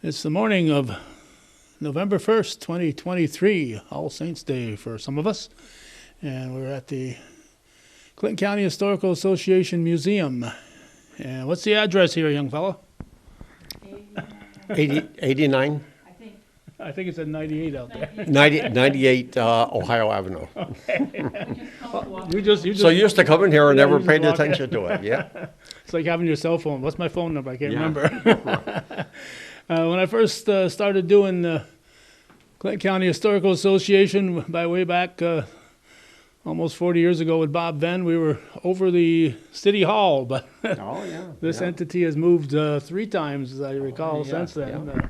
It's the morning of November 1st, 2023, All Saints Day for some of us. And we're at the Clinton County Historical Association Museum. And what's the address here, young fella? 89? I think it's at 98 out there. 98 Ohio Avenue. You just So you used to come in here and Yeah, never you just paid walk attention to it, yeah? It's like having your cell phone. What's my phone number? I can't Yeah. remember. When I first started doing Clinton County Historical Association by way back almost 40 years ago with Bob Venn, we were over the City Hall, but Oh, yeah. this yeah. entity has moved 3 times, as I recall, yeah, since then. yeah.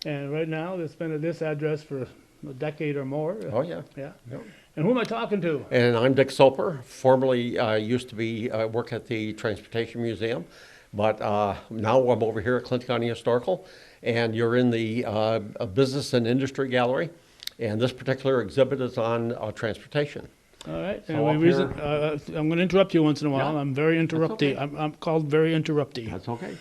And right now, it's been at this address for a decade or more. Oh, yeah. Yeah. Yeah. And who am I talking to? And I'm Dick Soper, formerly used to be work at the Transportation Museum, but now I'm over here at Clinton County Historical, and you're in the Business and Industry Gallery, and this particular exhibit is on transportation. All right. So And up I'm going to interrupt you once in a while. Yeah. I'm very interrupty. okay. I'm called very interrupty. That's okay.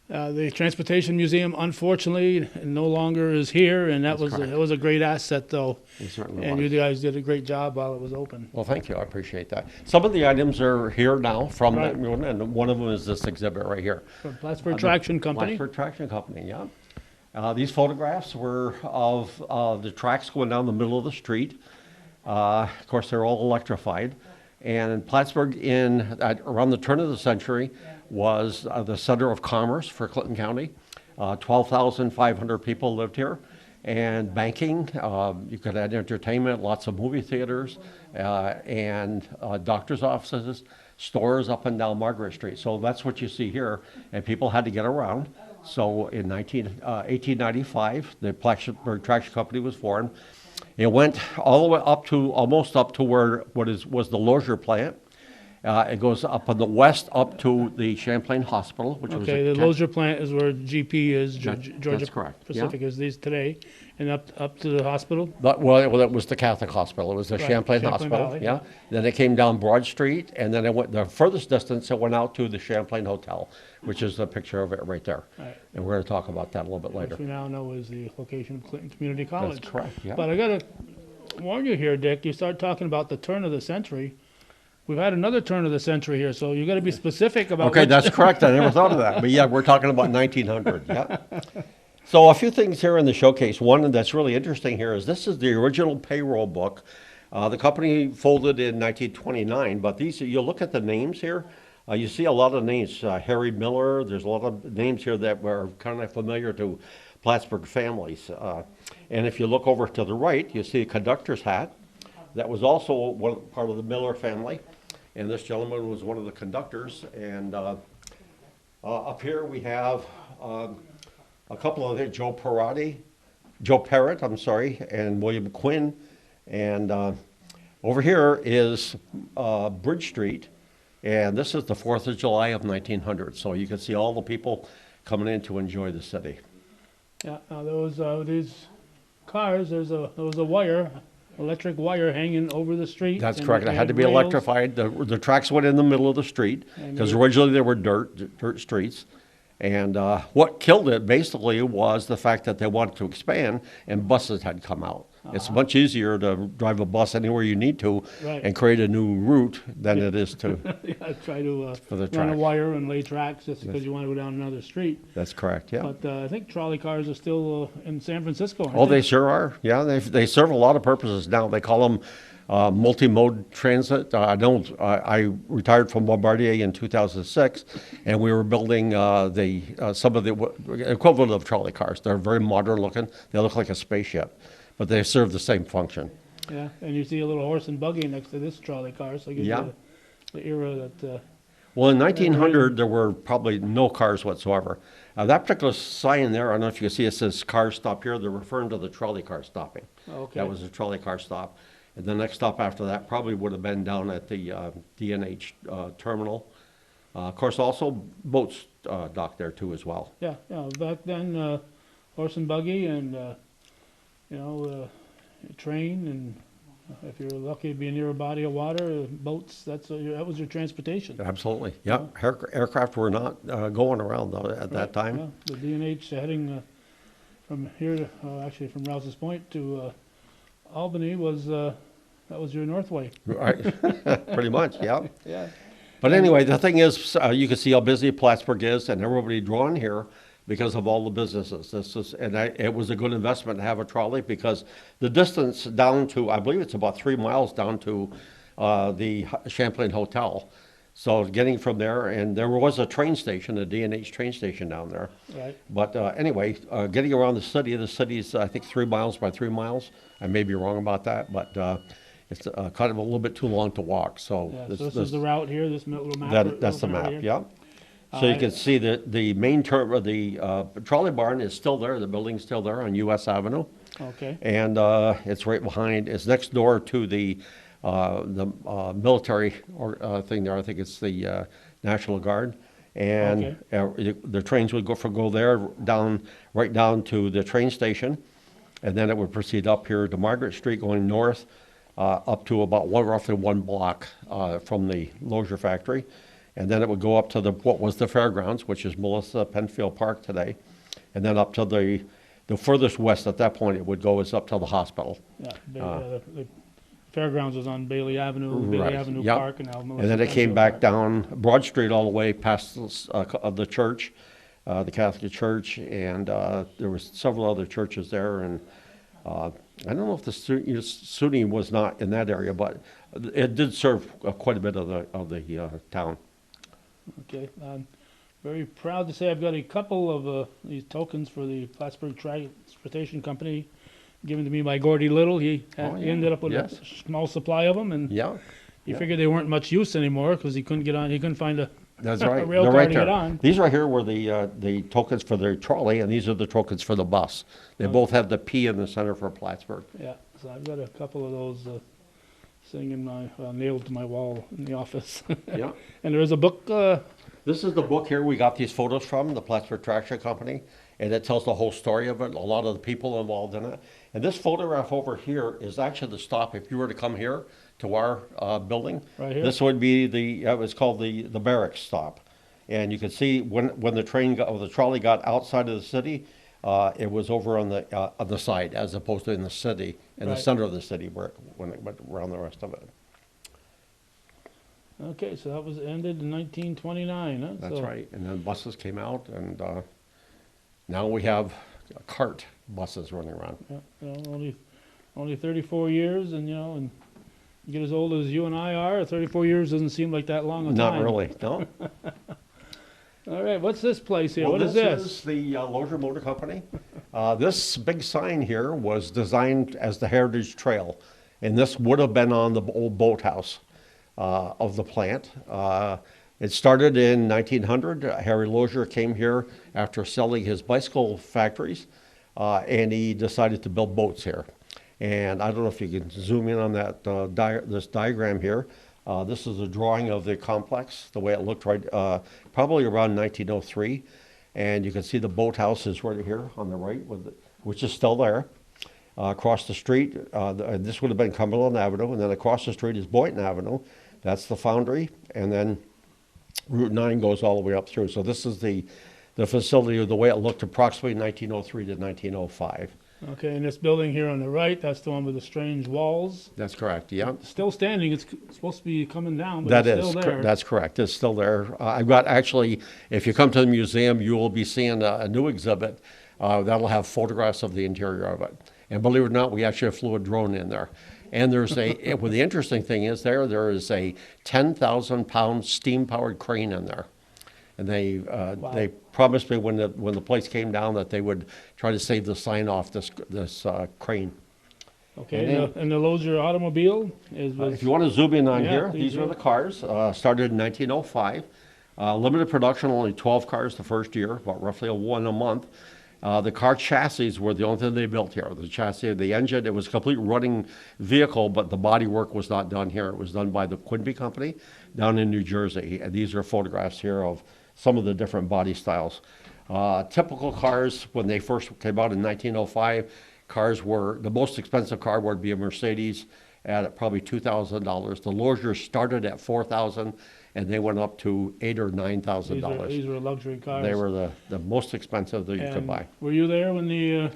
The Transportation Museum, unfortunately, no longer is here, and That's it correct. was a great asset, though. It certainly And was. you guys did a great job while it was open. Well, thank you. I appreciate that. Some of the items are here now from Right. that one, and one of them is this exhibit right here. From Plattsburgh Traction Company. Plattsburgh Traction Company, yeah. These photographs were of the tracks going down the middle of the street. Of course, they're all electrified. And Plattsburgh, around the turn of the century, was the center of commerce for Clinton County. 12,500 people lived here. And banking, you could add entertainment, lots of movie theaters, and doctor's offices, stores up and down Margaret Street. So that's what you see here, and people had to get around. So in 1895, the Plattsburgh Traction Company was formed. It went all the way almost up to where was the Lozier plant. It goes up on the west up to the Champlain Hospital, which was Okay, the Lozier plant is where GP is, Georgia that's correct, yeah. Pacific is these today, and up to the hospital. Well, it was the Catholic Hospital. It was the Right, Champlain Champlain Hospital, Valley, yeah. yeah. Then it came down Broad Street, and then it went the furthest distance. It went out to the Champlain Hotel, which is the picture of it right there. Right. And we're going to talk about that a little bit later. Which we now know is the location of Clinton Community College. That's correct, yeah. But I got to warn you here, Dick, you start talking about the turn of the century. We've had another turn of the century here, so you got to be specific about Okay, which- that's correct. I never thought of that. But yeah, we're talking about 1900. Yeah. So a few things here in the showcase. One that's really interesting here is this is the original payroll book. The company folded in 1929, but these you look at the names here. You see a lot of names. Harry Miller. There's a lot of names here that were kind of familiar to Plattsburgh families. And if you look over to the right, you see a conductor's hat. That was also part of the Miller family. And this gentleman was one of the conductors. And up here we have a couple of them, Joe Parrott, and William Quinn. And over here is Bridge Street. And this is the 4th of July of 1900. So you can see all the people coming in to enjoy the city. Yeah, now these cars, there was a wire, electric wire hanging over the street. That's and correct. they It had to had be rails. electrified. The tracks went in the middle of the street And because you- originally they were dirt streets. And what killed it basically was the fact that they wanted to expand and buses had come out. It's much easier to drive a bus anywhere you need to Right. and create a new route than it is to. Yeah, try to For the run a track. wire and lay tracks just because you want to go down another street. That's correct, yeah. But I think trolley cars are still in San Francisco. aren't Oh, they sure are. Yeah, they serve a lot of purposes now. They call them multi-mode transit. I retired from Bombardier in 2006, and we were building some of the equivalent of trolley cars. They're very modern looking. They look like a spaceship, but they serve the same function. Yeah, and you see a little horse and buggy next to this trolley car, so it gives Yeah. you the era that. Well, in 1900, there were probably no cars whatsoever. That particular sign there, I don't know if you can see, it says car stop here. They're referring to the trolley car stopping. Okay. That was a trolley car stop. And the next stop after that probably would have been down at the D&H terminal. Of course, also boats dock there too as well. Yeah, back then, horse and buggy and, train and If you're lucky to be near a body of water, boats, that was your transportation. Absolutely. Yep. Aircraft were not going around though at that time. Yeah. The D&H heading from here to, actually from Rouse's Point to Albany that was your Northway. Right. Pretty much. Yeah. Yeah. But anyway, the thing is, you can see how busy Plattsburgh is, and everybody drawn here because of all the businesses. It was a good investment to have a trolley because the distance down to, I believe it's about 3 miles down to the Champlain Hotel. So getting from there, and there was a train station, a D&H train station down there. Right. But anyway, getting around the city's, I think, 3 miles by 3 miles. I may be wrong about that, but it's kind of a little bit too long to walk. So Yeah, so this is the route here, this little map. that's the right map, here. yeah. So you can see that the main trolley barn is still there. The building's still there on US Avenue. Okay. And it's right behind, it's next door to the military thing there. I think it's the National Guard. And the trains would go there right down to the train station. And then it would proceed up here to Margaret Street going north up to about roughly 1 block from the Lozier factory. And then it would go up to what was the fairgrounds, which is Melissa Penfield Park today. And then up to the furthest west at that point it would go is up to the hospital. Yeah, the fairgrounds was on Bailey Avenue, Right. Avenue Yep. Park, and now Melissa And then it came Penfield back Park. down Broad Street all the way past the church, the Catholic Church, and there was several other churches there. And I don't know if the SUNY was not in that area, but it did serve quite a bit of the town. Okay, I'm very proud to say I've got a couple of these tokens for the Plattsburgh Transportation Company given to me by Gordy Little. He ended up with Yes. a small supply of them, and Yeah. he figured they weren't much use anymore because he couldn't get on. He couldn't find a That's right. a rail They're car right to there. get on. These right here were the tokens for the trolley, and these are the tokens for the bus. They both have the P in the center for Plattsburgh. Yeah, so I've got a couple of those sitting in nailed to my wall in the office. Yeah. And there is a book. This is the book here we got these photos from, the Plattsburgh Traction Company, and it tells the whole story of it, a lot of the people involved in it. And this photograph over here is actually the stop if you were to come here to our building. Right here? This would be it was called the barracks stop. And you can see when the trolley got outside of the city, it was over on the side as opposed to in the city, in the Right. center of the city when it went around the rest of it. Okay, so that was ended in 1929. Huh? That's So- right. And then buses came out, and now we have cart buses running around. Yeah, only 34 years, and and you get as old as you and I are. 34 years doesn't seem like that long a time. Not really, no. All right, what's this place here? Well, What is this this? is the Lozier Motor Company. This big sign here was designed as the Heritage Trail, and this would have been on the old boathouse of the plant. It started in 1900. Harry Lozier came here after selling his bicycle factories, and he decided to build boats here. And I don't know if you can zoom in on that this diagram here. This is a drawing of the complex, the way it looked probably around 1903. And you can see the boathouse is right here on the right, which is still there. Across the street, this would have been Cumberland Avenue, and then across the street is Boynton Avenue. That's the foundry, and then Route 9 goes all the way up through. So this is the facility, the way it looked approximately 1903 to 1905. Okay, and this building here on the right, that's the one with the strange walls. That's correct, yeah. Still standing. It's supposed to be coming down, but it's still there. That's correct. It's still there. I've got actually, if you come to the museum, you will be seeing a new exhibit that'll have photographs of the interior of it. And believe it or not, we actually flew a drone in there. And there's well, the interesting thing is there is a 10,000-pound steam-powered crane in there. And they promised me when the place came down that they would try to save the sign off this crane. Okay, and the Lozier automobile If you want to zoom in on Yeah, here, please these do. are the cars. Started in 1905. Limited production, only 12 cars the first year, about roughly one a month. The car chassis were the only thing they built here. The chassis, the engine, it was a complete running vehicle, but the body work was not done here. It was done by the Quinby Company down in New Jersey. And these are photographs here of some of the different body styles. Typical cars, when they first came out in 1905, cars were, the most expensive car would be a Mercedes, at probably $2,000. The Logers started at $4,000, and they went up to $8,000 or $9,000. These were luxury cars. They were the most expensive that you could And buy. were you there when the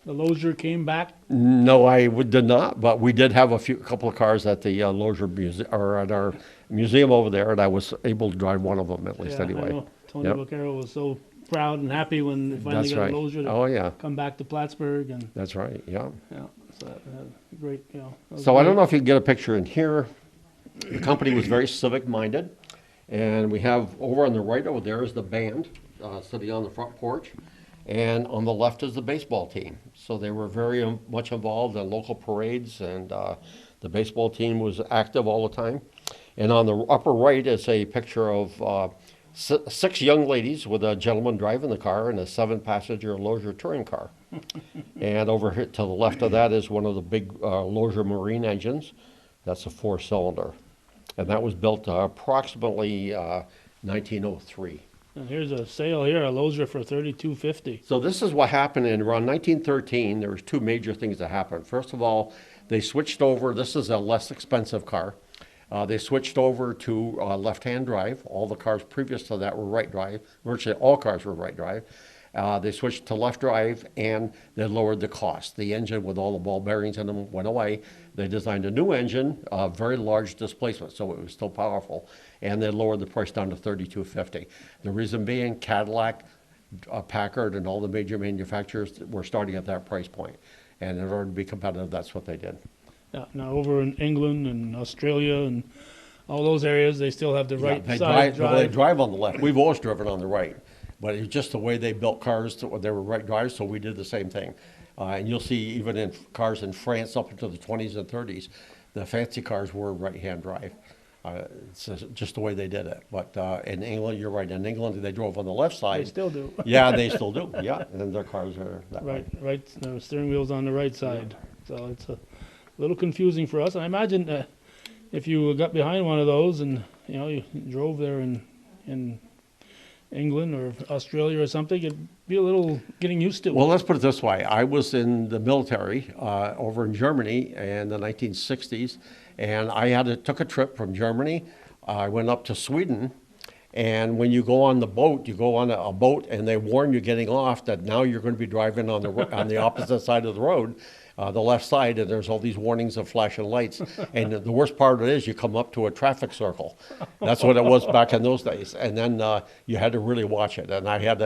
Lozier came back? No, did not, but we did have a couple of cars at the Lozier Museum, or at our museum over there, and I was able to drive one of them at least Yeah, anyway. I know Tony Yep. Vaccaro was so proud and happy when they finally That's got right. a Lozier to Oh yeah, come back to Plattsburgh, and that's right. Yeah. yeah, so great, you know. that was So I don't great. know if you can get a picture in here. The company was very civic-minded, and we have over on the right over there is the band sitting on the front porch, and on the left is the baseball team. So they were very much involved in local parades, and the baseball team was active all the time. And on the upper right is a picture of 6 young ladies with a gentleman driving the car and a 7-passenger Lozier touring car. And over here to the left of that is one of the big Lozier Marine engines. That's a 4-cylinder. And that was built approximately 1903. And here's a sale here, a Lozier for $32.50. So this is what happened in around 1913. There was 2 major things that happened. First of all, they switched over. This is a less expensive car. They switched over to left-hand drive. All the cars previous to that were right drive. Virtually all cars were right drive. They switched to left drive, and they lowered the cost. The engine with all the ball bearings in them went away. They designed a new engine, very large displacement, so it was still powerful, and they lowered the price down to $32.50. The reason being Cadillac, Packard, and all the major manufacturers were starting at that price point. And in order to be competitive, that's what they did. Yeah, now over in England and Australia and all those areas, they still have the right they side drive, well, they drive. drive on the left. We've always driven on the right, but it's just the way they built cars. They were right drives, so we did the same thing. And you'll see even in cars in France up into the 20s and 30s, the fancy cars were right-hand drive. It's just the way they did it. But in England, you're right. In England, they drove on the left side. They still do. Yeah, they still do. Yeah, and their cars are that way. Right, the steering wheel's on the right side. So it's a little confusing for us. And I imagine if you got behind one of those and you drove there in England or Australia or something, it'd be a little getting used to. Well, let's put it this way. I was in the military over in Germany in the 1960s, and I took a trip from Germany. I went up to Sweden, and when you go on the boat, you go on a boat, and they warn you getting off that now you're going to be driving on the opposite side of the road, the left side, and there's all these warnings of flashing lights. And the worst part of it is you come up to a traffic circle. That's what it was back in those days. And then you had to really watch it. And I had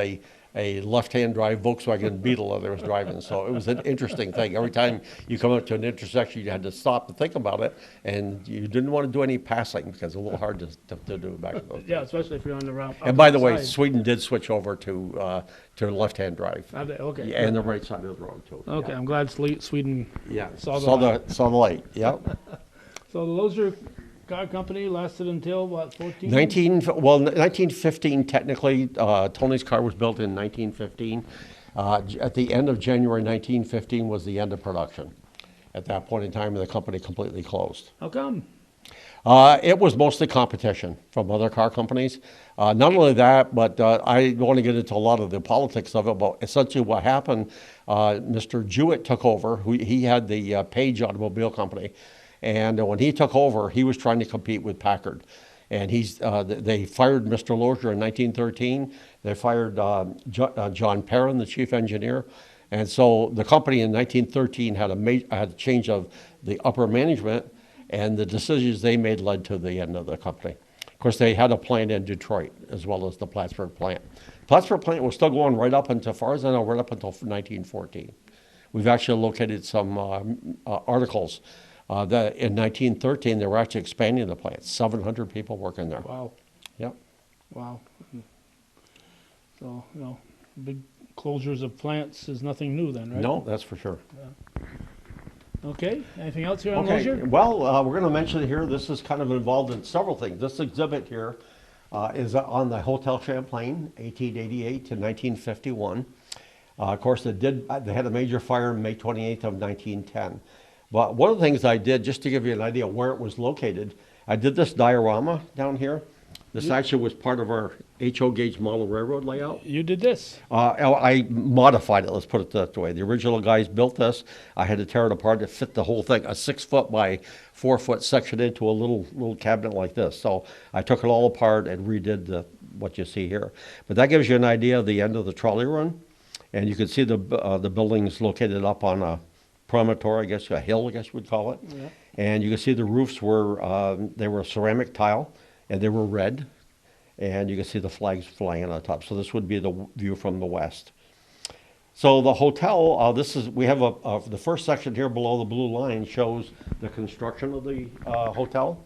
a left-hand drive Volkswagen Beetle that I was driving. So it was an interesting thing. Every time you come up to an intersection, you had to stop and think about it. And you didn't want to do any passing because it's a little hard to do back in those days. Yeah, especially if you're on the route. And by the way, side. Sweden did switch over to left-hand drive. Have they? Okay. Yeah, and the right side of the road too. Okay, Yeah. I'm glad Sweden Yeah. saw the Saw the light. Yeah. So the Lozier car company lasted until what, 14? 1915 technically. Tony's car was built in 1915. At the end of January 1915 was the end of production. At that point in time, the company completely closed. How come? It was mostly competition from other car companies. Not only that, but I don't want to get into a lot of the politics of it, but essentially what happened, Mr. Jewett took over. He had the Page Automobile Company. And when he took over, he was trying to compete with Packard. And they fired Mr. Lozier in 1913. They fired John Perrin, the chief engineer. And so the company in 1913 had a change of the upper management, and the decisions they made led to the end of the company. Of course, they had a plant in Detroit as well as the Plattsburgh plant. Plattsburgh plant was still going right up until, as far as I know, right up until 1914. We've actually located some articles that in 1913 they were actually expanding the plant. 700 people working there. Wow. Yep. Wow. So, big closures of plants is nothing new then, right? No, that's for sure. Okay, anything else here on Okay, Lozier? well, we're going to mention here, this is kind of involved in several things. This exhibit here is on the Hotel Champlain, 1888 to 1951. Of course, they had a major fire on May 28th of 1910. But one of the things I did, just to give you an idea of where it was located, I did this diorama down here. This actually was part of our HO gauge model railroad layout. You did this. I modified it, let's put it that way. The original guys built this. I had to tear it apart to fit the whole thing, a 6-foot by 4-foot section into a little cabinet like this. So I took it all apart and redid what you see here. But that gives you an idea of the end of the trolley run. And you can see the buildings located up on a promontory, I guess, a hill, I guess we'd call it. Yeah. And you can see the roofs were, they were ceramic tile, and they were red. And you can see the flags flying on the top. So this would be the view from the west. So the hotel, we have the first section here below the blue line shows the construction of the hotel.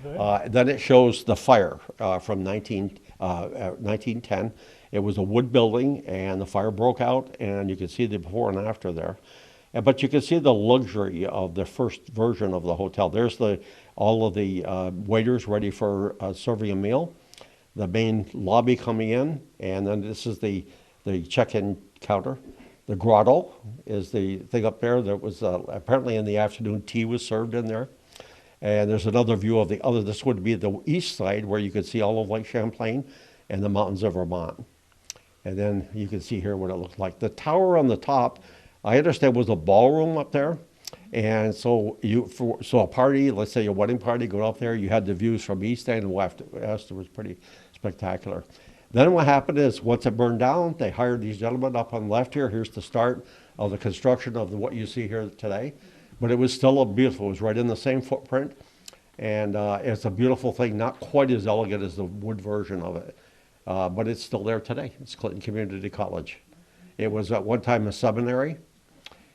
Okay. Then it shows the fire from 1910. It was a wood building, and the fire broke out, and you can see the before and after there. But you can see the luxury of the first version of the hotel. There's all of the waiters ready for serving a meal, the main lobby coming in, and then this is the check-in counter. The grotto is the thing up there that was apparently in the afternoon tea was served in there. And there's another view of this would be the east side where you could see all of Lake Champlain and the mountains of Vermont. And then you can see here what it looked like. The tower on the top, I understand, was a ballroom up there. And so a party, let's say a wedding party, go up there, you had the views from east and west. It was pretty spectacular. Then what happened is once it burned down, they hired these gentlemen up on the left here. Here's the start of the construction of what you see here today. But it was still beautiful. It was right in the same footprint. And it's a beautiful thing, not quite as elegant as the wood version of it. But it's still there today. It's Clinton Community College. It was at one time a seminary.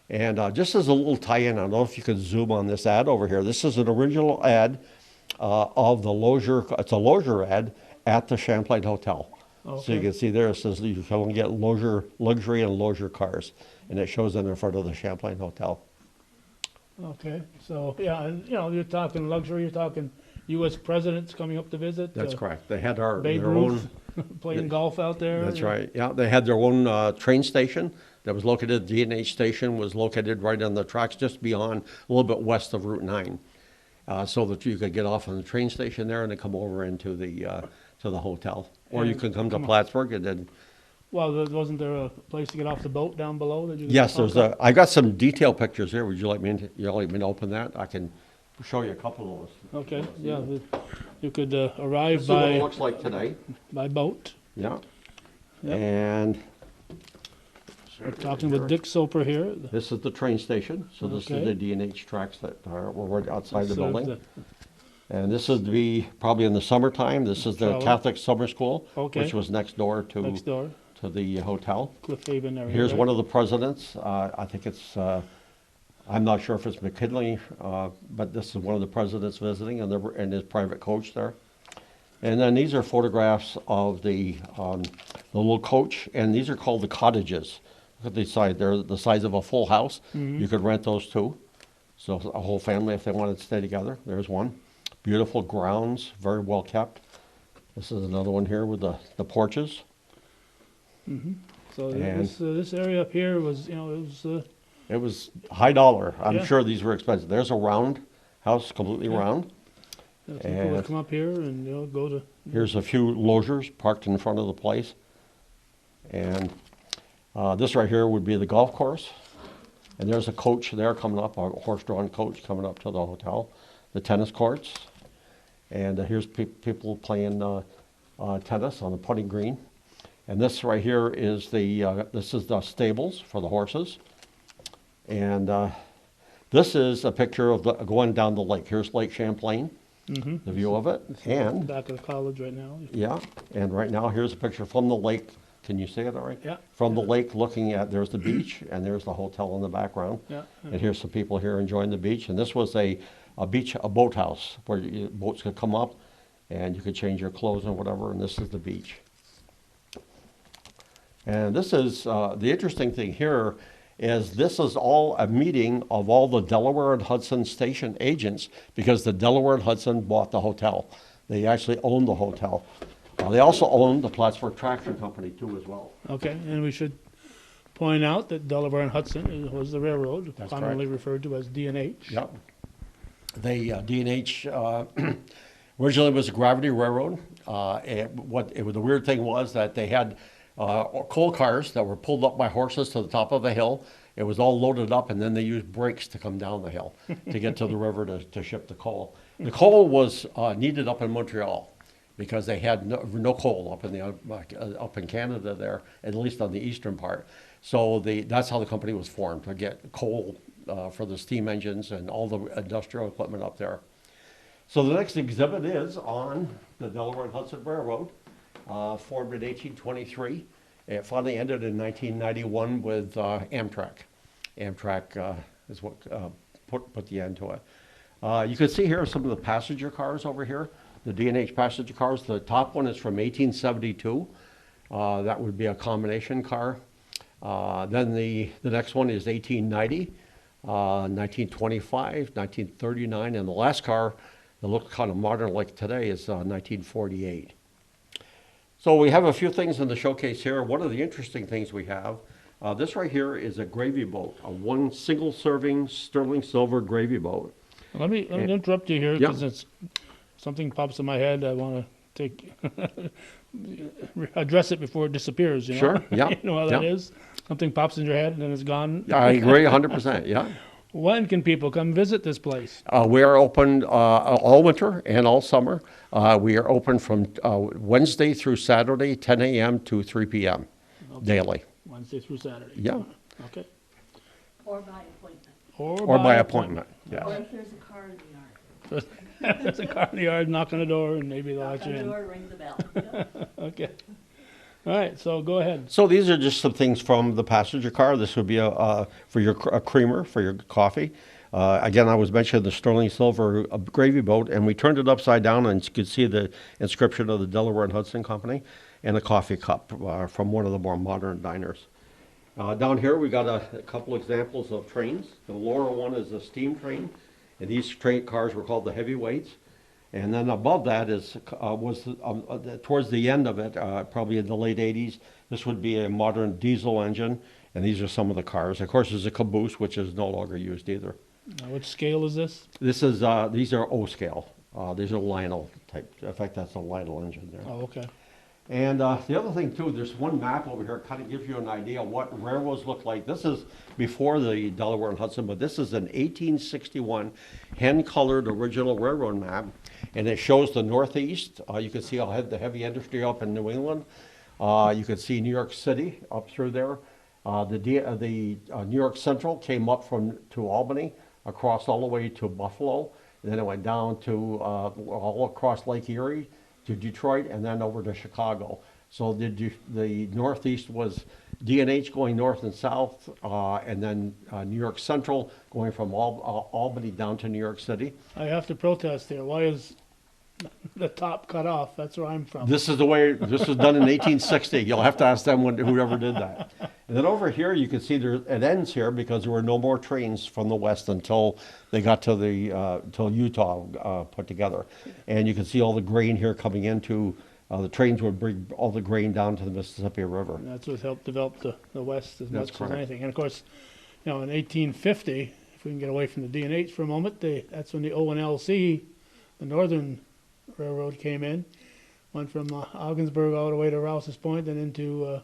And just as a little tie-in, I don't know if you can zoom on this ad over here. This is an original ad of the Lozier. It's a Lozier ad at the Champlain Hotel. Okay. So you can see there it says you can only get Lozier luxury and Lozier cars, and it shows them in front of the Champlain Hotel. Okay, so yeah, and you're talking luxury. You're talking U.S. presidents coming up to visit. That's correct. They had Babe their Ruth own playing golf out there. That's right. Yeah, they had their own train station that was located. The D&H station was located right on the tracks just beyond, a little bit west of Route 9, so that you could get off on the train station there and then come over into the to the hotel, or you could come to Plattsburgh and then. Well, wasn't there a place to get off the boat down below? That you Yes, I got some detailed pictures here. Would you like me to open that? I can show you a couple of those. Okay. Yeah, you could arrive This is what it looks like today. by boat. Yeah. Yep. And we're talking with Dick Soper here. This is the train station. So this is the D&H tracks that were right outside the building. And this is probably in the summertime. This is the Catholic summer school, which was next door to the hotel. Cliff Haven area. Here's one of the presidents. I think it's, I'm not sure if it's McKinley, but this is one of the presidents visiting and his private coach there. And then these are photographs of the little coach, and these are called the cottages. Look at the size. They're the size of a full house. Mm-hmm. You could rent those too. So a whole family, if they wanted to stay together. There's one. Beautiful grounds, very well kept. This is another one here with the porches. Mm-hmm. So this area up here was, it was high dollar. I'm sure these were expensive. There's a round house, completely round. Yeah, people would come up here and go to. Here's a few Loziers parked in front of the place, and this right here would be the golf course. And there's a coach there coming up, a horse-drawn coach coming up to the hotel. The tennis courts, and here's people playing tennis on the putting green. And this right here is this is the stables for the horses. And this is a picture of going down the lake. Here's Lake Champlain, the view of it. And back of the college right now. Yeah, and right now here's a picture from the lake. Can you see it all right? Yeah. From the lake looking there's the beach, and there's the hotel in the background. Yeah. And here's some people here enjoying the beach. And this was a boathouse where boats could come up and you could change your clothes and whatever, and this is the beach. And this is, the interesting thing here is this is all a meeting of all the Delaware and Hudson station agents, because the Delaware and Hudson bought the hotel. They actually owned the hotel. They also owned the Plattsburgh Traction Company too as well. Okay, and we should point out that Delaware and Hudson was the railroad, commonly referred to as D&H. Yep. They D&H Originally, it was a gravity railroad. The weird thing was that they had coal cars that were pulled up by horses to the top of a hill. It was all loaded up, and then they used brakes to come down the hill to get to the river to ship the coal. The coal was needed up in Montreal because they had no coal up in Canada there, at least on the eastern part. So that's how the company was formed, to get coal for the steam engines and all the industrial equipment up there. So the next exhibit is on the Delaware and Hudson Railroad, formed in 1823. It finally ended in 1991 with Amtrak. Amtrak is what put the end to it. You can see here some of the passenger cars over here, the D&H passenger cars. The top one is from 1872. That would be a combination car. Then the next one is 1890, 1925, 1939, and the last car that looks kind of modern like today is 1948. So we have a few things in the showcase here. One of the interesting things we have, this right here is a gravy boat, a one single serving sterling silver gravy boat. Let me interrupt you here because something pops in my head. I want to address it before it disappears. You know? Sure. Yeah. You know how that is. Something pops in your head and then it's gone. I agree 100%. Yeah. When can people come visit this place? We are open all winter and all summer. We are open from Wednesday through Saturday, 10 a.m. to 3 p.m. daily. Wednesday through Saturday. Yeah. Okay. Or by appointment. Or by appointment. Yeah. Or if there's a car in the yard. If there's a car in the yard, knock on the door and maybe they'll Knock let on you the in. door, ring the bell. Yep. Okay. All right, so go ahead. So these are just some things from the passenger car. This would be a creamer for your coffee. Again, I was mentioning the sterling silver gravy boat, and we turned it upside down, and you could see the inscription of the Delaware and Hudson Company, and a coffee cup from one of the more modern diners. Down here, we got a couple examples of trains. The lower one is a steam train, and these train cars were called the heavyweights. And then above that was towards the end of it, probably in the late 80s, this would be a modern diesel engine, and these are some of the cars. Of course, there's a caboose, which is no longer used either. Which scale is this? These are O scale. These are Lionel type. In fact, that's a Lionel engine there. Oh, okay. And the other thing too, there's one map over here, kind of gives you an idea of what railroads look like. This is before the Delaware and Hudson, but this is an 1861 hand-colored original railroad map, and it shows the Northeast. You can see the heavy industry up in New England. You can see New York City up through there. The New York Central came up to Albany, across all the way to Buffalo, and then it went down to all across Lake Erie to Detroit, and then over to Chicago. So the Northeast was D&H going north and south, and then New York Central going from Albany down to New York City. I have to protest here. Why is the top cut off? That's where I'm from. This is the way, this was done in 1860. You'll have to ask them whoever did that. And then over here, you can see it ends here because there were no more trains from the west until they got to till Utah put together. And you can see all the grain here coming into, the trains would bring all the grain down to the Mississippi River. And that's what helped develop the West as That's much correct. as anything. And of course, in 1850, if we can get away from the D&H for a moment, that's when the O&LC, the Northern Railroad, came in. Went from Ogdensburg all the way to Rouse's Point and into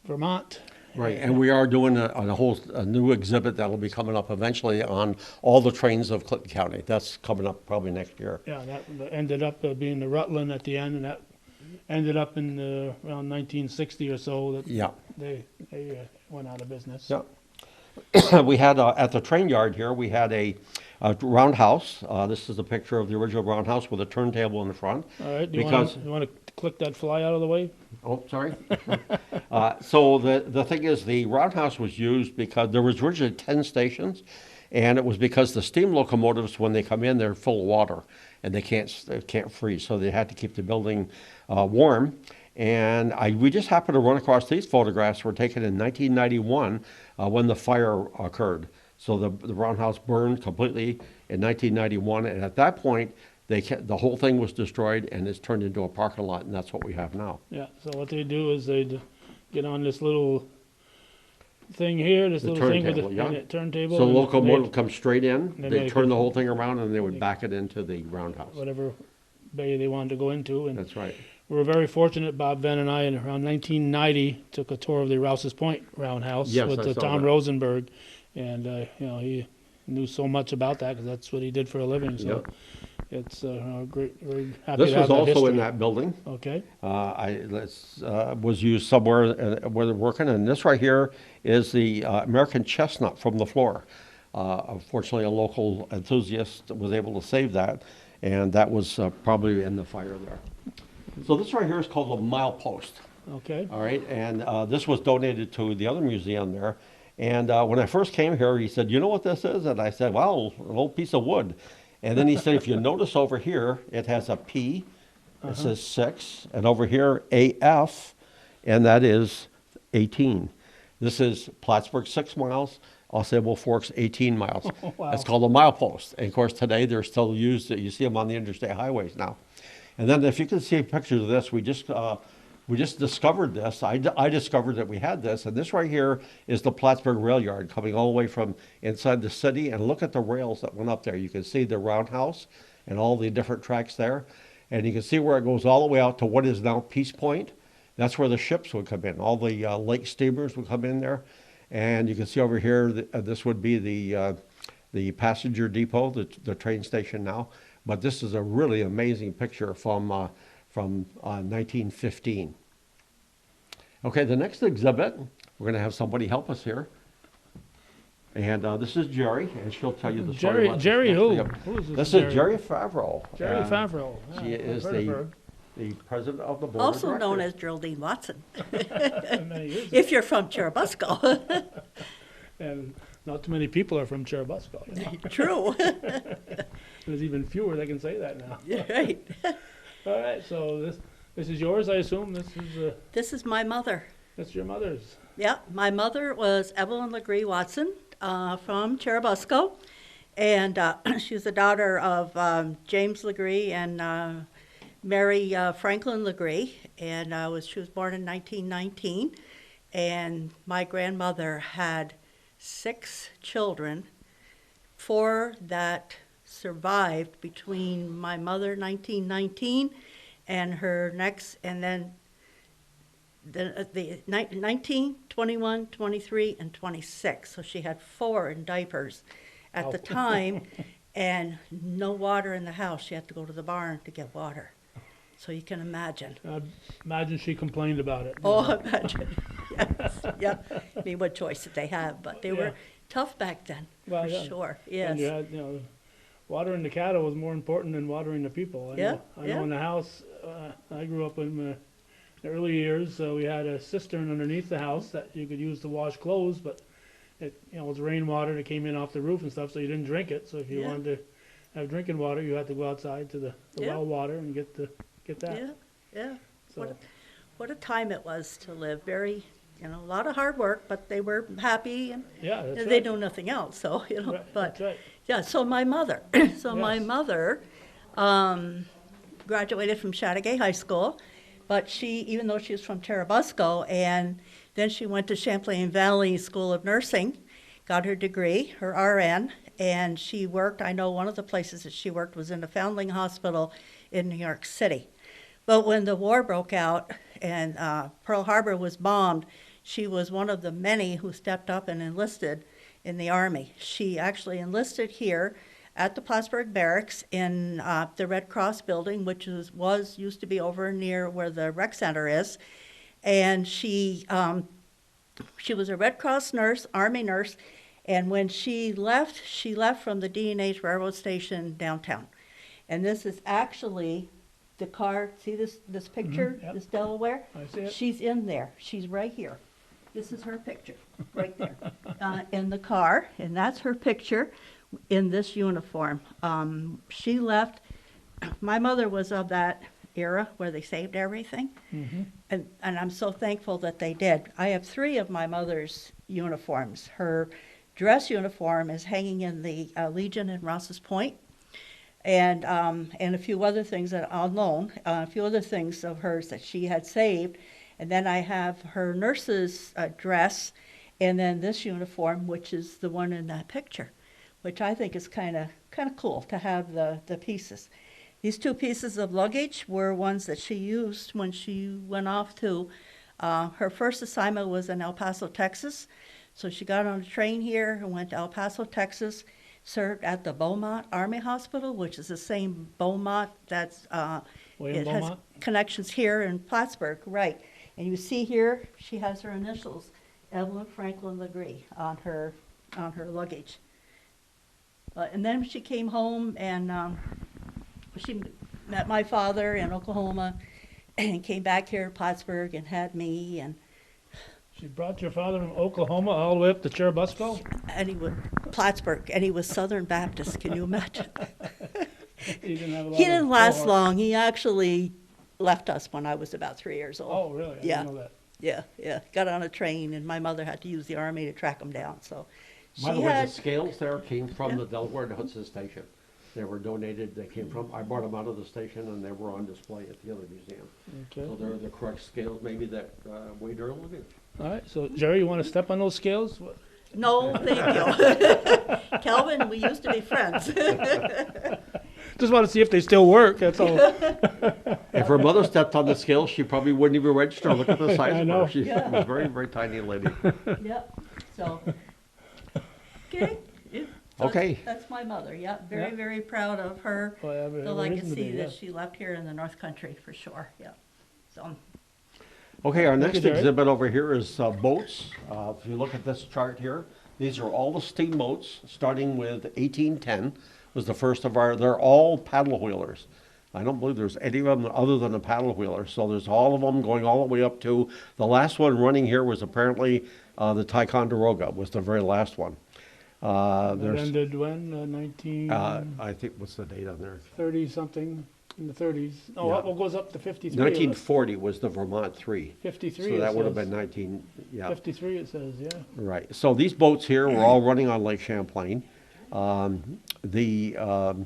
Vermont. Right, and we are doing a new exhibit that'll be coming up eventually on all the trains of Clinton County. That's coming up probably next year. Yeah, that ended up being the Rutland at the end, and that ended up in around 1960 or so that Yeah. they went out of business. Yeah. We had at the train yard here, we had a roundhouse. This is a picture of the original roundhouse with a turntable in the front. All right, do you Because- want to click that fly out of the way? Oh, sorry. So the thing is, the roundhouse was used because there was originally 10 stations, and it was because the steam locomotives, when they come in, they're full of water, and they can't freeze, so they had to keep the building warm. And we just happened to run across these photographs were taken in 1991 when the fire occurred. So the roundhouse burned completely in 1991, and at that point, the whole thing was destroyed and it's turned into a parking lot, and that's what we have now. Yeah, so what they do is they get on this little thing here, this The little thing with turntable, yeah. the turntable. So the and locomotive comes straight in, Then they they turn could- the whole thing around, and they would back it into the roundhouse. whatever bay they wanted to go into. And That's right. we were very fortunate, Bob Venn and I, in around 1990, took a tour of the Rouse's Point roundhouse Yes, with I saw Tom that. Rosenberg. And, he knew so much about that because that's what he did for a living. So Yep. it's great. Very happy This to have was that also history. in that building. Okay. Was used somewhere where they're working, and this right here is the American chestnut from the floor. Unfortunately, a local enthusiast was able to save that, and that was probably in the fire there. So this right here is called a milepost. Okay. All right, and this was donated to the other museum there. And when I first came here, he said, "You know what this is?" And I said, "Well, an old piece of wood." And then he said, "If you notice over here, it has a P. It says 6, and over here AF, and that is 18. This is Plattsburgh 6 miles. Osceola Forks 18 miles. Wow. That's called a milepost. And of course, today they're still used. You see them on the interstate highways now. And then, if you can see pictures of this, we just discovered this. I discovered that we had this, and this right here is the Plattsburgh Rail Yard coming all the way from inside the city. And look at the rails that went up there. You can see the roundhouse and all the different tracks there. And you can see where it goes all the way out to what is now Peace Point. That's where the ships would come in. All the lake steamers would come in there. And you can see over here, this would be the passenger depot, the train station now. But this is a really amazing picture from 1915. Okay, the next exhibit, we're going to have somebody help us here. And this is Jerry, and she'll tell you the story. about Jerry this who? next thing. Who is this This Jerry? is Jerry Favreau. Jerry and Favreau. She Yeah, I've is heard of her. the president of the board Also of known directors. as Geraldine Watson, Many years ago. if you're from Cherubusco. And not too many people are from Cherubusco. True. There's even fewer that can say that now. Right. All right, so this is yours, I assume. This is my mother. That's your mother's. Yeah, my mother was Evelyn Legree Watson from Cherubusco, and she was the daughter of James Legree and Mary Franklin Legree, and she was born in 1919. And my grandmother had 6 children, 4 that survived between my mother 1919 and her next, and then the 19, 21, 23, and 26. So she had 4 in diapers at the Wow. time, and no water in the house. She had to go to the barn to get water. So you can imagine. I imagine she complained about it. Oh, imagine. Yes, yeah. I mean, what choice did they have? But they Yeah. were tough back then, Well, for yeah. sure. And you Yes. had, watering the cattle was more important than watering the people. I know in the house, I grew up in the early years, so we had a cistern underneath the house that you could use to wash clothes, but it was rainwater that came in off the roof and stuff, so you didn't drink it. So if you Yeah. wanted to have drinking water, you had to go outside to the Yeah. well water and get that. Yeah, yeah. So What a time it was to live. Very, a lot of hard work, but they were happy, and yeah, that's they right. know nothing else. So Right, but that's right. yeah. So my mother, my Yes. mother, graduated from Chateauguay High School, but even though she was from Cherubusco, and then she went to Champlain Valley School of Nursing, got her degree, her RN, and she worked. I know one of the places that she worked was in the Foundling Hospital in New York City. But when the war broke out and Pearl Harbor was bombed, she was one of the many who stepped up and enlisted in the Army. She actually enlisted here at the Plattsburgh Barracks in the Red Cross building, which used to be over near where the rec center is. And she was a Red Cross nurse, Army nurse, and when she left from the D&H railroad station downtown. And this is actually the car. See this picture, yep. this Delaware? I see it. She's in there. She's right here. This is her picture, right there, in the car, and that's her picture in this uniform. She left. My mother was of that era where they saved everything, and I'm so thankful that they did. I have 3 of my mother's uniforms. Her dress uniform is hanging in the Legion in Rouse's Point, and a few other things that on loan, a few other things of hers that she had saved. And then I have her nurse's dress, and then this uniform, which is the one in that picture, which I think is kind of cool to have the pieces. These two pieces of luggage were ones that she used when she went off to, her first assignment was in El Paso, Texas. So she got on a train here and went to El Paso, Texas, served at the Beaumont Army Hospital, which is the same Beaumont that's, William it has Beaumont? connections here in Plattsburgh, right. And you see here, she has her initials, Evelyn Franklin Legree, on her luggage. And then she came home and she met my father in Oklahoma and came back here to Plattsburgh and had me, and She brought your father from Oklahoma all the way up to Cherubusco? he was Plattsburgh, and he was Southern Baptist. Can you imagine? He didn't have a lot He of didn't last cohort. long. He actually left us when I was about 3 years old. Oh, really? I Yeah. didn't know that. Yeah. Got on a train, and my mother had to use the army to track him down. So By the she way, had the scales there came from Yeah. the Delaware and Hudson station. They were donated, they came from, I brought them out of the station and they were on display at the other museum. So Okay. they're the correct scales, maybe that weighed her luggage. All right, so Jerry, you want to step on those scales? What- no, thank you, Calvin. We used to be friends. Just want to see if they still work, that's all. If her mother stepped on the scales, she probably wouldn't even register. Look at the size I of know. her. She Yeah. was a very, very tiny lady. Yep. So, okay. Yeah. So Okay. That's my mother. Yeah. Very, Yeah. very proud of her. Well, I have The every reason to legacy be, that yeah. she left here in the North Country for sure. Yeah. So, Okay, our Thank next you, Jerry. exhibit over here is boats. If you look at this chart here, these are all the steamboats, starting with 1810 was the first of our, they're all paddle wheelers. I don't believe there's any of them other than a paddle wheeler. So there's all of them going all the way up to, the last one running here was apparently the Ticonderoga was the very last one. That There's, ended when, 1930 I think, what's the date on there? something, in the 30s. Oh, Yeah. what goes up to 53? 1940 was the Vermont 3. 53 So it that would have says. been 19, yeah. 53 it says, yeah. Right. So these boats here were all running on Lake Champlain. The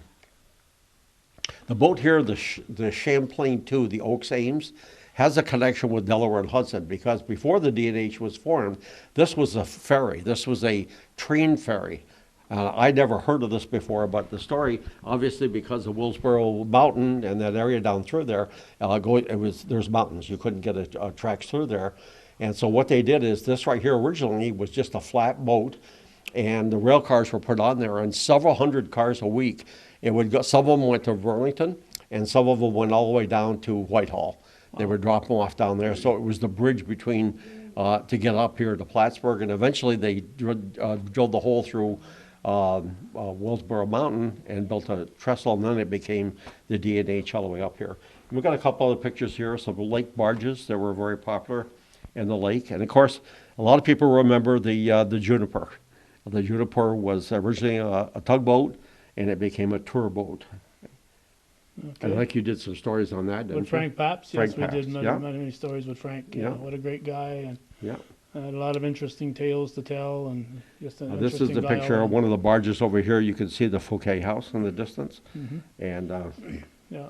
boat here, the Champlain 2, the Oaks Ames, has a connection with Delaware and Hudson because before the D&H was formed, this was a ferry. This was a train ferry. I'd never heard of this before, but the story, obviously, because of Willsboro Mountain and that area down through there, there's mountains. You couldn't get a tracks through there. And so what they did is this right here originally was just a flat boat, and the rail cars were put on there, and several hundred cars a week. It would go, some of them went to Burlington, and some of them went all the way down to Whitehall. They would drop them off down there. So it was the bridge between, to get up here to Plattsburgh, and eventually they drilled the hole through Willsboro Mountain and built a trestle, and then it became the D&H all the way up here. And we've got a couple other pictures here, some lake barges that were very popular in the lake. And of course, a lot of people remember the Juniper. The Juniper was originally a tugboat, and it became a tour boat. And I Okay. think you did some stories on that, didn't With you? Frank Papps, Frank yes, we did Papps, many, yeah. many stories with Frank. Yeah. What a great guy, and Yeah. had a lot of interesting tales to tell, and just an This is interesting the picture of dialogue. one of the barges over here. You can see the Fouquet House in the distance. Mhm. And Yeah,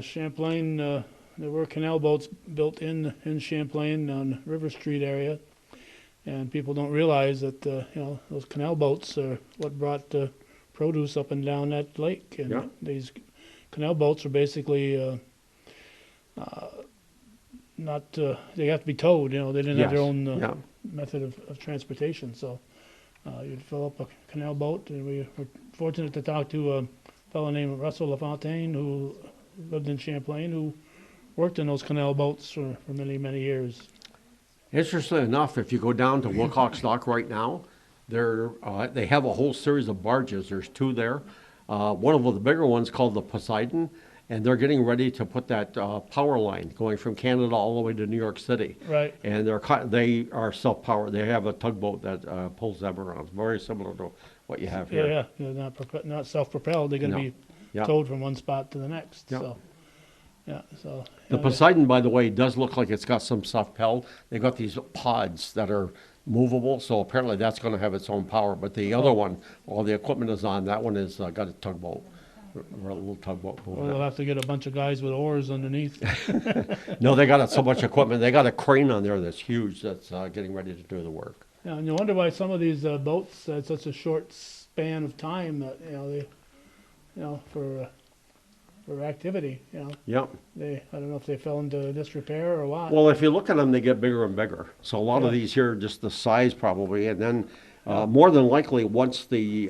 Champlain, there were canal boats built in Champlain on River Street area, and people don't realize that those canal boats are what brought produce up and down that lake. And Yeah. these canal boats are basically not they have to be towed. They didn't have their Yes, own yeah. method of transportation, so you'd fill up a canal boat, and we were fortunate to talk to a fellow named Russell LaFontaine who lived in Champlain, who worked in those canal boats for many, many years. Interestingly enough, if you go down to Wilcox Dock right now, they have a whole series of barges. There's two there. One of the bigger ones called the Poseidon, and they're getting ready to put that power line going from Canada all the way to New York City. Right. And they are self-powered. They have a tugboat that pulls them around, very similar to what you have here. Yeah, they're not self-propelled. They're going to No. be Yeah. towed from one spot to the next. Yeah. So The yeah, Poseidon, by the way, does look like it's got some self-propelled. They've got these pods that are movable, so apparently that's going to have its own power. But the other one, all the equipment is on. That one has got a tugboat, or a little tugboat. or they'll have to get a bunch of guys with oars underneath. No, they got so much equipment. They got a crane on there that's huge. That's getting ready to do the work. Yeah, and you wonder why some of these boats had such a short span of time that for for activity, you know. Yeah. I don't know if they fell into disrepair or what. Well, if you look at them, they get bigger and bigger. So a lot of Yeah. these here, just the size probably, and then more than likely, once the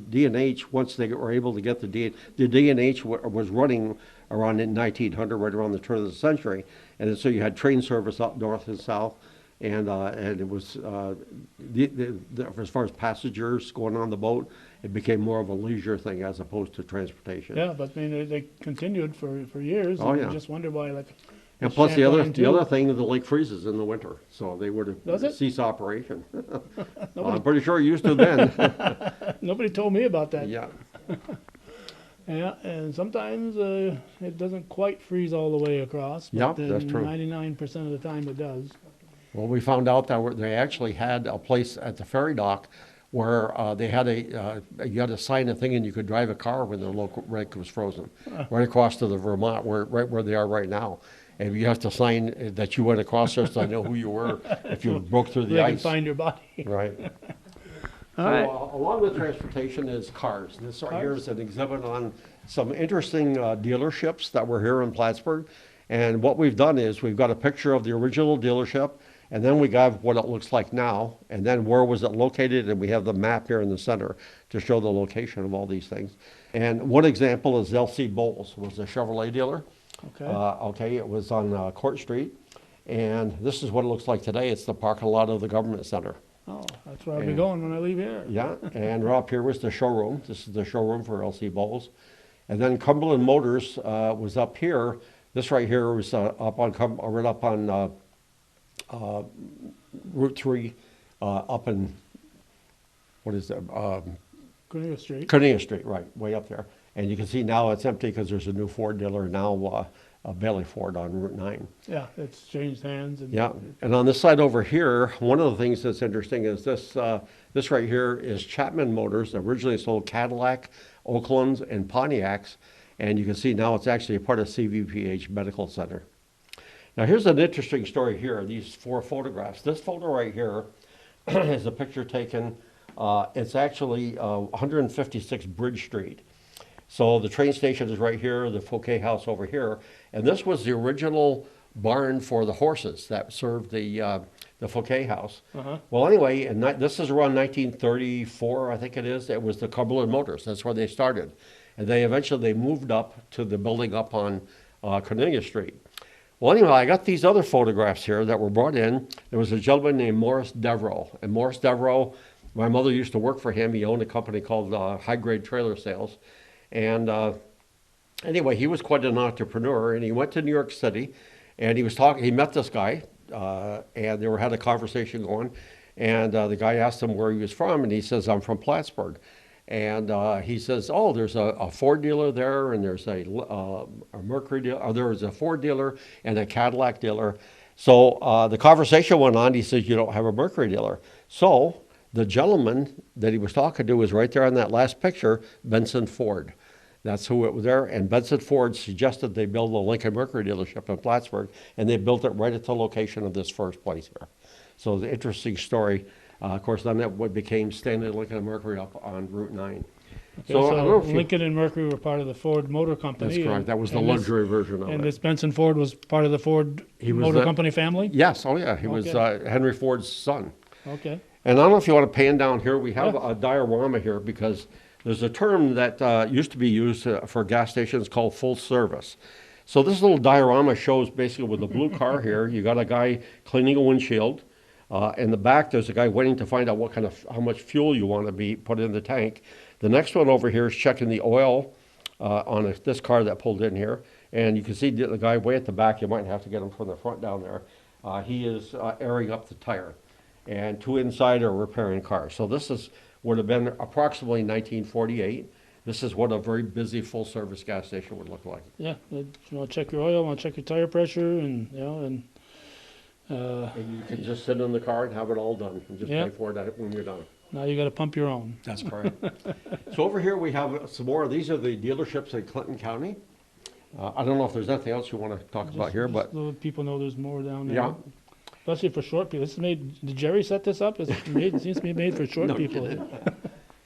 D&H, once they were able to get the D&H was running around in 1900, right around the turn of the century, and so you had train service up north and south, and it was as far as passengers going on the boat, it became more of a leisure thing as opposed to transportation. Yeah, but I mean, they continued for years. Oh, and yeah. You just wonder why, like. And plus the other Champlain, too. thing, the lake freezes in the winter, so they would Does it? cease operation. I'm pretty sure it used to then. Nobody told me about that. Yeah. Yeah, and sometimes it doesn't quite freeze all the way across. But Yeah, then that's true. 99% of the time it does. Well, we found out that they actually had a place at the ferry dock where they had you had to sign a thing and you could drive a car when the local lake was frozen, right across to the Vermont, right where they are right now. And you have to sign that you went across there so I know who you were if you broke through the They ice. can find your body. Right. All So right. along with transportation is cars. This right here is an exhibit on some interesting dealerships that were here in Plattsburgh. And what we've done is we've got a picture of the original dealership, and then we got what it looks like now, and then where was it located, and we have the map here in the center to show the location of all these things. And one example is L.C. Bowles, was a Chevrolet dealer. Okay. It was on Court Street, and this is what it looks like today. It's the parking lot of the government center. Oh, that's where I'll be going when I leave here. Yeah, and right up here was the showroom. This is the showroom for L.C. Bowles. And then Cumberland Motors was up here. This right here was right up on Route 3, up in, what is that? Cornelia Street. Cornelia Street, right, way up there. And you can see now it's empty because there's a new Ford dealer now, Bailey Ford on Route 9. Yeah, it's changed hands. And Yeah, and on this side over here, one of the things that's interesting is this right here is Chapman Motors. Originally sold Cadillac, Oaklands, and Pontiacs, and you can see now it's actually a part of CVPH Medical Center. Now here's an interesting story here, these 4 photographs. This photo right here is a picture taken, it's actually 156 Bridge Street. So the train station is right here, the Fouquet House over here, and this was the original barn for the horses that served the Fouquet House. Well, anyway, and this is around 1934, I think it is. It was the Cumberland Motors. That's where they started, and they eventually moved up to the building up on Cornelia Street. Well, anyway, I got these other photographs here that were brought in. There was a gentleman named Morris Devereaux, and Morris Devereaux, my mother used to work for him. He owned a company called High Grade Trailer Sales. And anyway, he was quite an entrepreneur, and he went to New York City, and he met this guy, and they had a conversation going, and the guy asked him where he was from, and he says, I'm from Plattsburgh. And he says, oh, there's a Ford dealer there, and there's a Mercury dealer, or there's a Ford dealer and a Cadillac dealer. So the conversation went on. He says, you don't have a Mercury dealer. So the gentleman that he was talking to was right there on that last picture, Benson Ford. That's who it was there. And Benson Ford suggested they build a Lincoln Mercury dealership in Plattsburgh, and they built it right at the location of this first place here. So the interesting story. Of course, then that became Stanley Lincoln and Mercury up on Route 9. Okay, So I don't know if you- Lincoln and Mercury were part of the Ford Motor Company. That's correct. That was the and this- luxury version of And it. this Benson Ford was part of the Ford He was Motor the- Company family? Yes, oh yeah, he was Okay. Henry Ford's son. Okay. And I don't know if you want to pan down here. We have Yeah. a diorama here because there's a term that used to be used for gas stations called full service. So this little diorama shows basically with a blue car here, you got a guy cleaning a windshield. In the back, there's a guy waiting to find out how much fuel you want to be put in the tank. The next one over here is checking the oil on this car that pulled in here. And you can see the guy way at the back. You might have to get him from the front down there. He is airing up the tire. And 2 inside are repairing cars. So this would have been approximately 1948. This is what a very busy full-service gas station would look like. Yeah, you want to check your oil, want to check your tire pressure, and And you can just sit in the car and have it all done, and just Yeah. pay for it when you're done. now you got to pump your own. That's correct. So over here we have some more. These are the dealerships in Clinton County. I don't know if there's anything else you want to talk about here, but so people know there's more down there. yeah. Especially for short people. This is made. Did Jerry set this up? It seems to be made for short No people. kidding.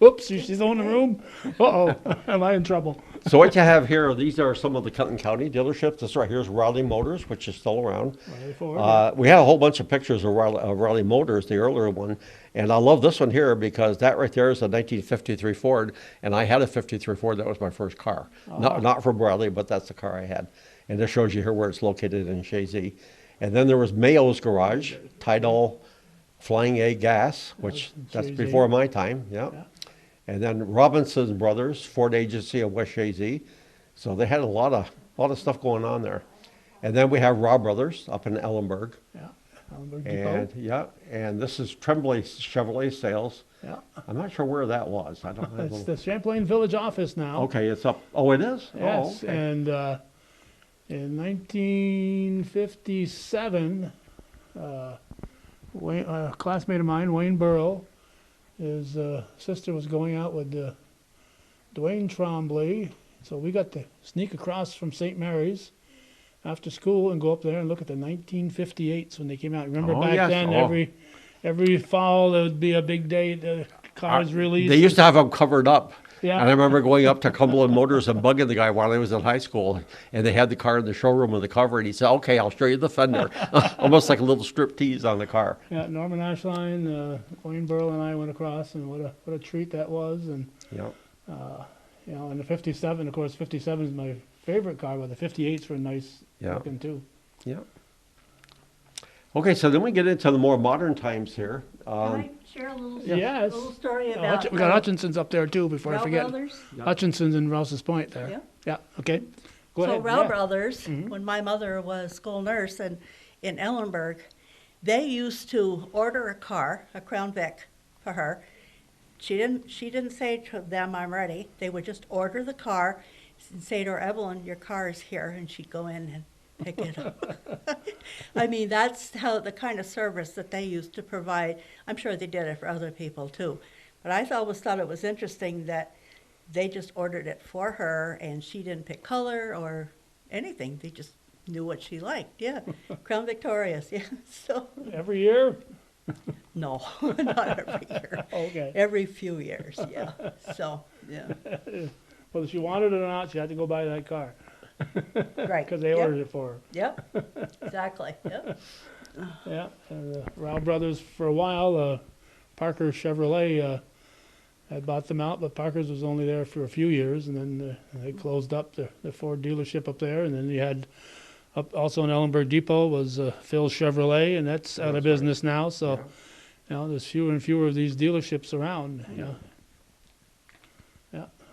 Oops, she's in the room. Uh-oh, am I in trouble? So what you have here, these are some of the Clinton County dealerships. This right here is Riley Motors, which is still around. Riley Ford, We had a whole bunch of pictures of Riley Motors, the earlier one, and I love this one here because that right there is a 1953 Ford, and I had a 53 Ford. That was my first car. Not from Riley, but that's the car I had. And this shows you here where it's located in Chazy. And then there was Mayo's Garage, Tidal Flying A Gas, which that's Chazy. before my time, yeah. And then Robinson Brothers, Ford Agency of West Chazy. So they had a lot of stuff going on there. And then we have Rob Brothers up in Ellenburg. yeah. Ellenburg Depot. And this is Tremblay Chevrolet sales. Yeah. I'm not sure where that was. I don't It's know. the Champlain Village office now. Okay, it's up. Oh, it is? Yes, Oh, okay. and in 1957, a classmate of mine, Wayne Burrow, his sister was going out with Dwayne Trombley, so we got to sneak across from St. Mary's after school and go up there and look at the 1958s when they came out. Remember Oh, back yes. then, Oh. every fall there would be a big day, the cars released. They used to have them covered up. Yeah. And I remember going up to Cumberland Motors and bugging the guy while I was in high school. And they had the car in the showroom with the cover. And he said, okay, I'll show you the fender. Almost like a little strip tease on the car. Yeah, Norman Ashline, Wayne Burrow and I went across, and what a treat that was. And Yeah. and the 57, of course, 57 is my favorite car, but the 58s were nice Yeah. looking too. Yeah. Okay, so then we get into the more modern times here. Can I share a little, Yes. little story about We got Hutchinson's up there too, before I Rao forget. Brothers? Hutchinson's in Rouse's Point there. Yeah. Yeah, okay. Go So ahead. Rao yeah. Brothers, when my mother was school nurse in Ellenburg, they used to order a car, a Crown Vic, for her. She didn't say to them, "I'm ready." They would just order the car and say to her, "Evelyn, your car is here," and she'd go in and pick it up. I mean, that's how the kind of service that they used to provide. I'm sure they did it for other people too, but I always thought it was interesting that they just ordered it for her, and she didn't pick color or anything. They just knew what she liked. Yeah, Crown Victorious. Yeah, so Every year? no, not every year. Okay. Every few years. Yeah. So yeah, Whether she wanted it or not, she had to go buy that car, right. because they Yep. ordered it for her. Yep. Exactly. Yep. Yeah, and the Rao Brothers for a while, Parker Chevrolet had bought them out, but Parker's was only there for a few years, and then they closed up the Ford dealership up there, and then you had up also in Ellenburg Depot was Phil Chevrolet, and that's out of business now. So, there's fewer and fewer of these dealerships around. Yeah.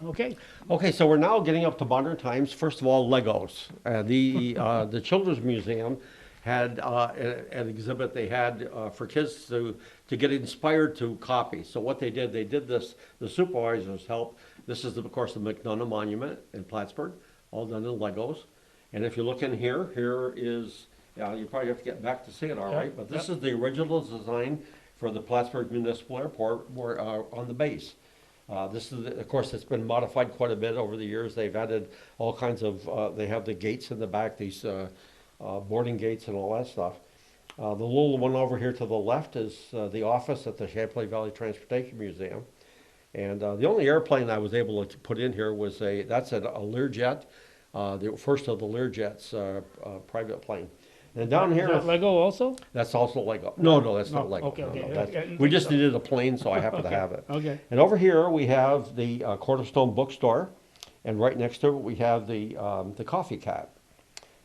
Okay. Okay, so we're now getting up to modern times. First of all, Legos. The Children's Museum had an exhibit they had for kids to get inspired to copy. So what they did this, the supervisors helped. This is, of course, the McDonough Monument in Plattsburgh, all done in Legos. And if you look in here is, you probably have to get back to see it all right, but this is the original design for the Plattsburgh Municipal Airport on the base. This is, of course, it's been modified quite a bit over the years. They've added all kinds of, they have the gates in the back, these boarding gates and all that stuff. The little one over here to the left is the office at the Champlain Valley Transportation Museum. And the only airplane I was able to put in here was that's a Learjet, the first of the Learjets private plane. And down here, Is that Lego also? that's also Lego. No, that's not Lego. okay, No, okay. no, I that's- didn't we think just so. needed a plane, so I happen to have it. Okay. And over here, we have the Cornerstone Bookstore, and right next to it, we have the Coffee Cat.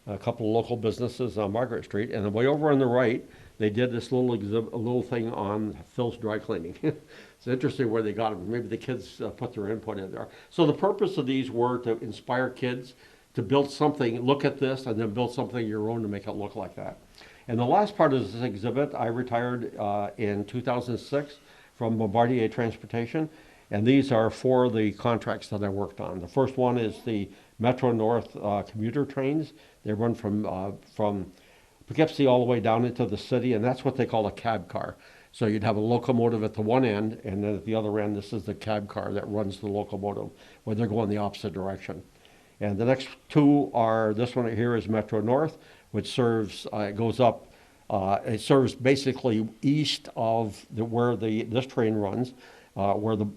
A couple of local businesses on Margaret Street, and then way over on the right, they did this little a little thing on Phil's dry cleaning. It's interesting where they got them. Maybe the kids put their input in there. So the purpose of these were to inspire kids to build something, look at this, and then build something of your own to make it look like that. And the last part of this exhibit, I retired in 2006 from Bombardier Transportation, and these are 4 of the contracts that I worked on. The first one is the Metro North commuter trains. They run from Poughkeepsie all the way down into the city, and that's what they call a cab car. So you'd have a locomotive at the one end, and then at the other end, this is the cab car that runs the locomotive when they're going the opposite direction. And the next 2 are, this one right here is Metro North, which serves, it serves basically east of where this train runs, where the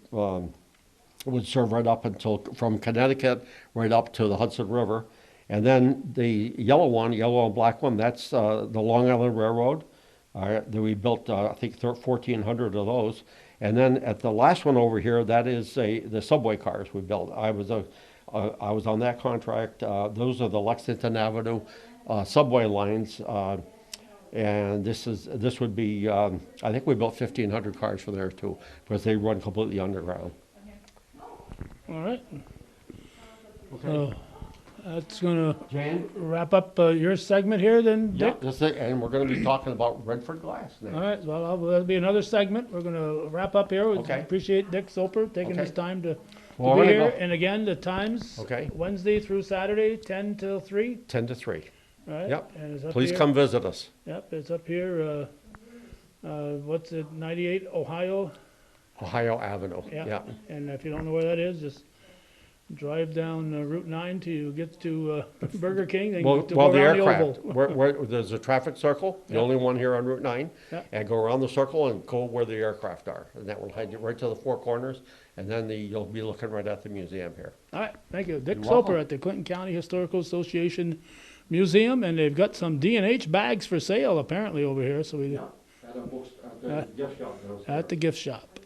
It would serve right up until, from Connecticut right up to the Hudson River. And then the yellow one, yellow and black one, that's the Long Island Railroad. That we built, I think, 1,400 of those. And then at the last one over here, that is the subway cars we built. I was on that contract. Those are the Lexington Avenue subway lines. And this would be, I think we built 1,500 cars for there too, because they run completely underground. All right. Okay. So that's going to Jane? wrap up your segment here then, Yeah, Dick? that's it. And we're going to be talking about Redford glass next. All right, well, that'll be another segment. We're going to wrap up here. We Okay. appreciate Dick Soper taking Okay. his time to Well, be I'm gonna here. go- And again, the times, Okay. Wednesday through Saturday, 10 till 3. 10 to 3. All right? Yep. And it's up Please here. come visit us. Yep, it's up here, what's it, 98 Ohio? Ohio Avenue. Yeah. Yeah. And if you don't know where that is, just drive down Route 9 to get to Burger King, then Well, to well, go the around the aircraft, oval. where there's a traffic circle, the Yeah. only one here on Route 9, Yeah. and go around the circle and go where the aircraft are. And that will head you right to the four corners, and then you'll be looking right at the museum here. All right, thank you. Dick You're Soper welcome. at the Clinton County Historical Association Museum, and they've got some D&H bags for sale apparently over here, so we, At the gift shop. at the gift shop.